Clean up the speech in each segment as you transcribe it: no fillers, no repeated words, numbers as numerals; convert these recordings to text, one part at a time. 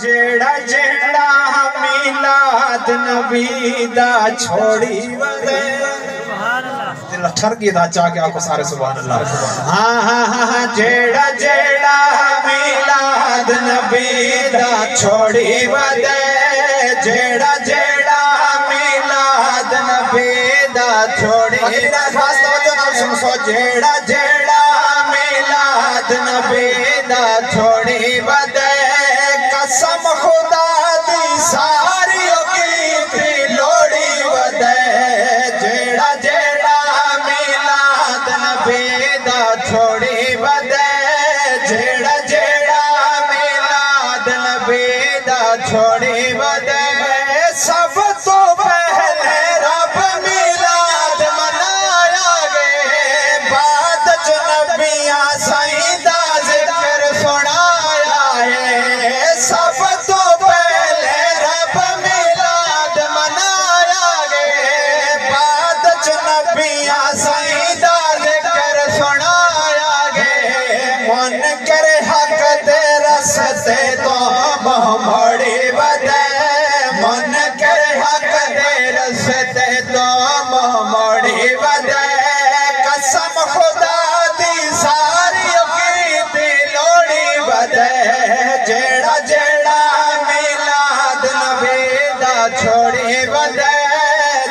جیڑا جیڑا میلاد نبی دا چھوڑی ودے دل ٹھر گئی دا چاہ کے آکو سارے سبحان اللہ جیڑا جیڑا میلاد نبی دا چھوڑی ودے جیڑا جیڑا میلاد نبی دا چھوڑی ودے جیڑا جیڑا میلاد نبی دا چھوڑی ودے قسم خدا دی ساریوں کی لوڑی ودے جیڑا جیڑا میلاد نبی دا چھوڑی ودے جیڑا جیڑا میلاد نبی دا چھوڑی ودے سب تو پہلے رب میلاد منایا گے بعد نبیاں سائیں دا ذکر سنایا ہے سب تو پہلے رب میلاد منایا گے بعد نبیاں سائیں دا ذکر سنایا گے منکر حق دے رستے تو موڑی ودے منکر حق دے رستے تو موڑی ودے قسم خدا دی ساریوں کی لوڑی ودے جیڑا جیڑا میلاد نبی دا چھوڑی ودے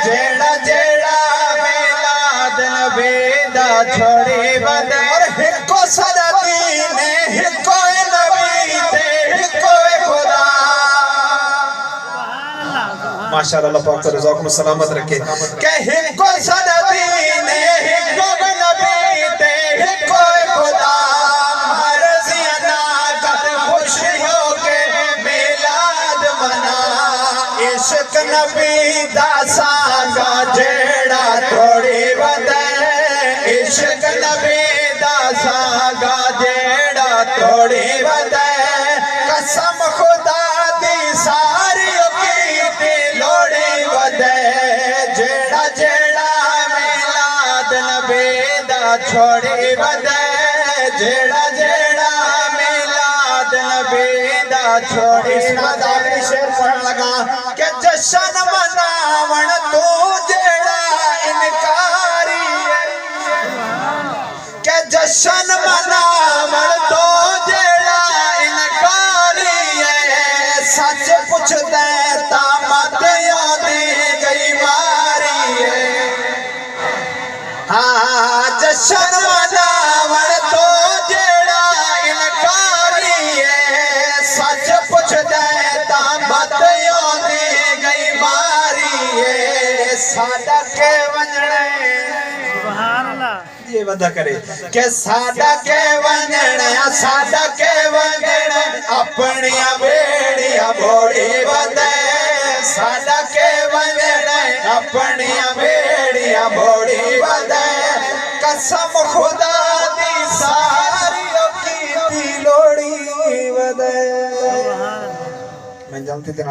جیڑا جیڑا میلاد نبی دا چھوڑی ودے اور ہکو سارا دین ہکو نبی تے ہکو خدا ماشاءاللہ اللہ پاک سے رضاکم سلامت رکھے کہ ہکو سارا دین ہکو نبی تے ہکو خدا مرضیاں نہ کر خوشی ہو کے میلاد منا عشق نبی دا سانگا جیڑا توڑی ودے عشق نبی دا سانگا جیڑا توڑی ودے قسم خدا دی ساریوں کی لوڑی ودے جیڑا جیڑا میلاد نبی دا چھوڑی ودے جیڑا جیڑا میلاد نبی دا چھوڑی ودے شیر پڑھ لگا کہ جشن مناون تو جیڑا انکاری کہ جشن مناون تو جیڑا انکاری ہے سچ پوچھ دے تا مت یادی گئی ماری ہے ہاں جشن مناون تو جیڑا انکاری ہے سچ پوچھ دے تا مت یادی گئی ماری ہے ساڈا کے ونجنے سبحان اللہ یہ وعدہ کرے کہ ساڈا کے ونجنے ساڈا کے ونجنے اپنیاں بیڑیاں بوڑی ودے ساڈا کے ونجنے اپنیاں بیڑیاں بوڑی ودے قسم خدا دی ساریوں کی لوڑی ودے میں جانتی تھی